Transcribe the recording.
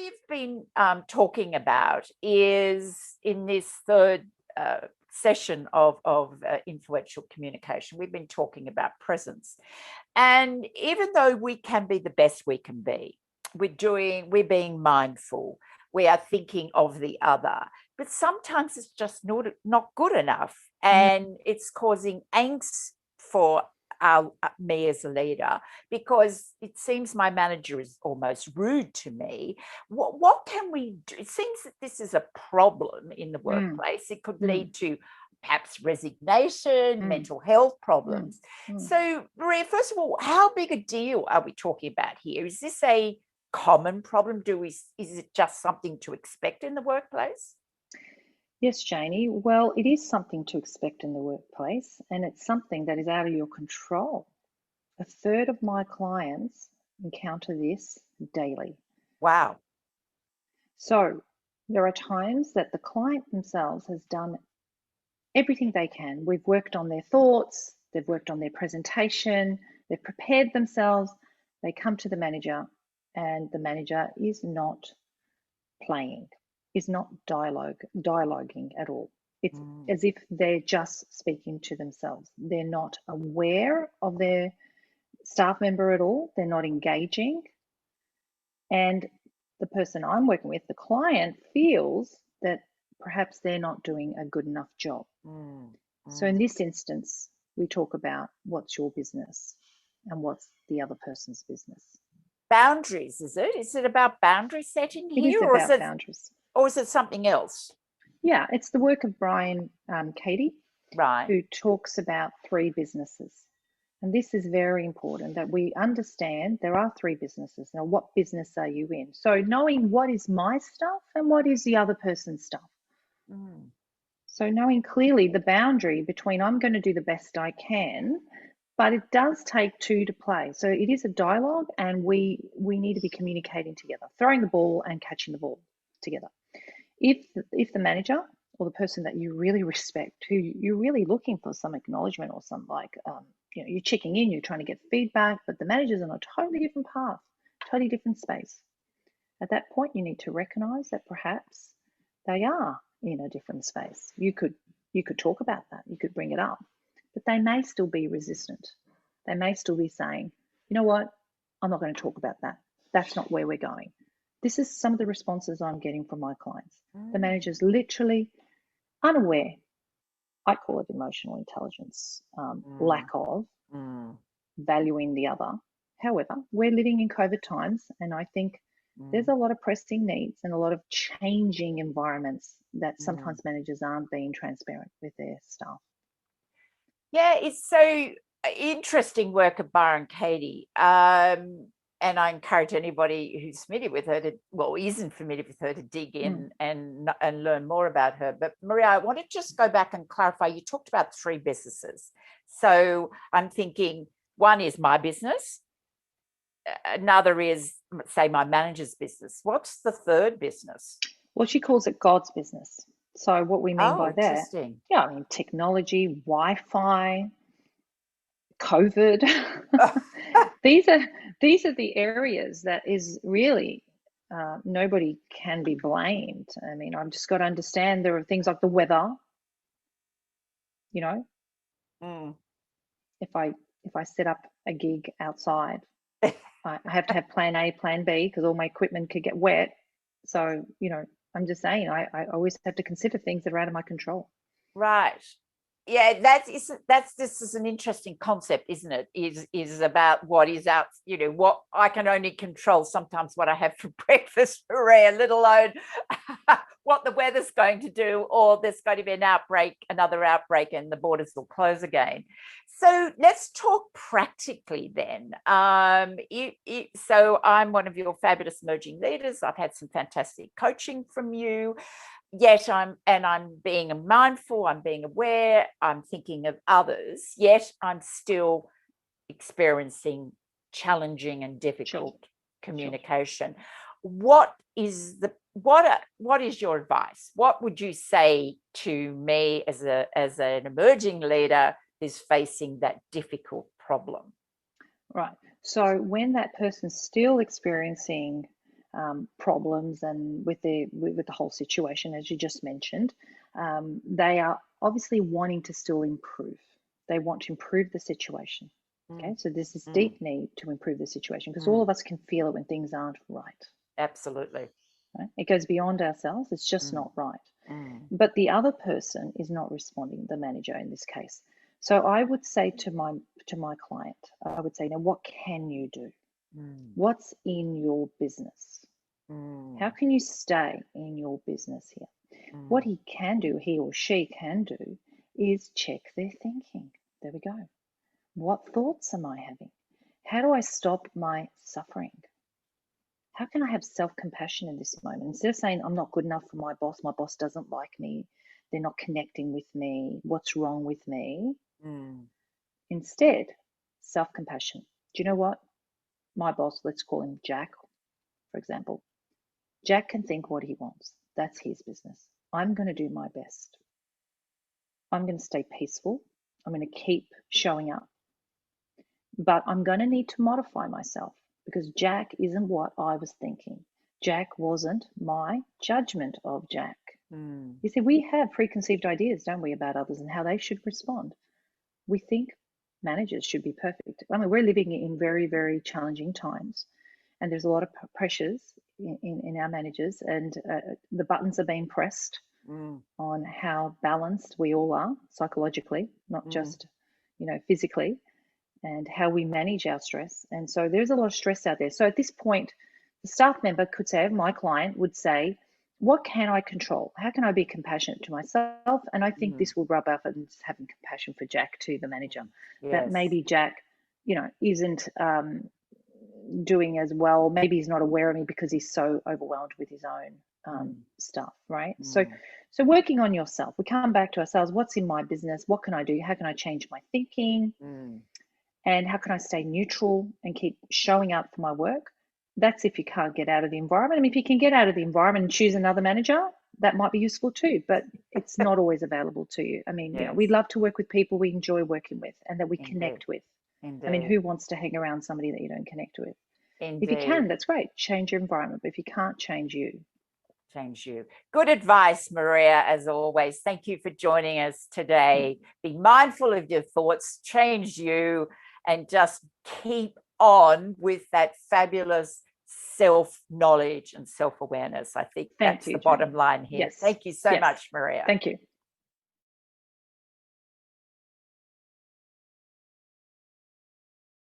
we've been talking about is in this third session of influential communication, we've been talking about presence. And even though we can be the best we can be, we're being mindful, we are thinking of the other, but sometimes it's just not good enough, and it's causing angst for me as a leader, because it seems my manager is almost rude to me. What can we do? It seems that this is a problem in the workplace. It could lead to perhaps resignation, mental health problems. So, Maria, first of all, how big a deal are we talking about here? Is this a common problem? Is it just something to expect in the workplace? Yes, Janie. Well, it is something to expect in the workplace, and it's something that is out of your control. A third of my clients encounter this daily. Wow. So there are times that the client themselves has done everything they can. We've worked on their thoughts, they've worked on their presentation, they've prepared themselves. They come to the manager, and the manager is not playing, is not dialoguing at all. It's as if they're just speaking to themselves. They're not aware of their staff member at all. They're not engaging. And the person I'm working with, the client, feels that perhaps they're not doing a good enough job. So in this instance, we talk about what's your business and what's the other person's business. Boundaries, is it? Is it about boundary setting here? It is about boundaries. Or is it something else? Yeah, it's the work of Brian Katie, right, who talks about 3 businesses. And this is very important, that we understand there are 3 businesses. Now, what business are you in? So knowing what is my stuff and what is the other person's stuff. So knowing clearly the boundary between, I'm going to do the best I can, but it does take 2 to play. So it is a dialogue, and we need to be communicating together, throwing the ball and catching the ball together. If the manager or the person that you really respect, who you're really looking for some acknowledgement or some you're checking in, you're trying to get feedback, but the manager's on a totally different path, totally different space. At that point, you need to recognize that perhaps they are in a different space. You could talk about that, you could bring it up, but they may still be resistant. They may still be saying, you know what, I'm not going to talk about that. That's not where we're going. This is some of the responses I'm getting from my clients. The manager's literally unaware. I call it emotional intelligence, lack of valuing the other. However, we're living in COVID times, and I think there's a lot of pressing needs and a lot of changing environments that sometimes managers aren't being transparent with their staff. Yeah, it's so interesting work of Byron Katie. And I encourage anybody who's familiar with her isn't familiar with her, to dig in and learn more about her. But Maria, I want to just go back and clarify. You talked about 3 businesses. So I'm thinking one is my business. Another is, say, my manager's business. What's the third business? Well, she calls it God's business. So what we mean by that, I mean, technology, Wi-Fi, COVID. These are the areas that is really nobody can be blamed. I mean, I've just got to understand there are things like the weather. If I set up a gig outside, I have to have plan A, plan B, because all my equipment could get wet. So I'm just saying, I always have to consider things that are out of my control. Right. Yeah, this is an interesting concept, isn't it? Is about what is out, what I can only control sometimes what I have for breakfast, Maria, let alone what the weather's going to do, or there's going to be another outbreak, and the borders will close again. So let's talk practically then. So I'm one of your fabulous emerging leaders. I've had some fantastic coaching from you. Yet I'm being mindful, I'm being aware, I'm thinking of others, yet I'm still experiencing challenging and difficult communication. What is your advice? What would you say to me as an emerging leader who's facing that difficult problem? Right. So when that person's still experiencing problems and with the whole situation, as you just mentioned, they are obviously wanting to still improve. They want to improve the situation. Okay, so there's this deep need to improve the situation, because all of us can feel it when things aren't right. Absolutely. Right? It goes beyond ourselves. It's just not right. But the other person is not responding, the manager in this case. So I would say to my client, I would say, now what can you do? What's in your business? How can you stay in your business here? What he can do, he or she can do, is check their thinking. There we go. What thoughts am I having? How do I stop my suffering? How can I have self-compassion in this moment? Instead of saying, I'm not good enough for my boss doesn't like me, they're not connecting with me, what's wrong with me? Instead, self-compassion. Do you know what? My boss, let's call him Jack, for example. Jack can think what he wants. That's his business. I'm going to do my best. I'm going to stay peaceful. I'm going to keep showing up. But I'm going to need to modify myself, because Jack isn't what I was thinking. Jack wasn't my judgment of Jack. You see, we have preconceived ideas, don't we, about others and how they should respond. We think managers should be perfect. I mean, we're living in very, very challenging times, and there's a lot of pressures in our managers, and the buttons are being pressed on how balanced we all are psychologically, not just, physically, and how we manage our stress. And so there's a lot of stress out there. So at this point, the staff member could say, my client would say, what can I control? How can I be compassionate to myself? And I think this will rub off and having compassion for Jack, to the manager. Yes. That maybe Jack, isn't doing as well. Maybe he's not aware of me because he's so overwhelmed with his own stuff, right? So working on yourself. We come back to ourselves. What's in my business? What can I do? How can I change my thinking? And how can I stay neutral and keep showing up for my work? That's if you can't get out of the environment. I mean, if you can get out of the environment and choose another manager, that might be useful too, but it's not always available to you. I mean, we love to work with people we enjoy working with and that we connect with. Indeed. I mean, who wants to hang around somebody that you don't connect with? Indeed. If you can, that's great. Change your environment. But if you can't, change you. Change you. Good advice, Maria, as always. Thank you for joining us today. Be mindful of your thoughts, change you, and just keep on with that fabulous self-knowledge and self-awareness. I think that's the bottom line here. Yes. Thank you so much, Maria. Thank you.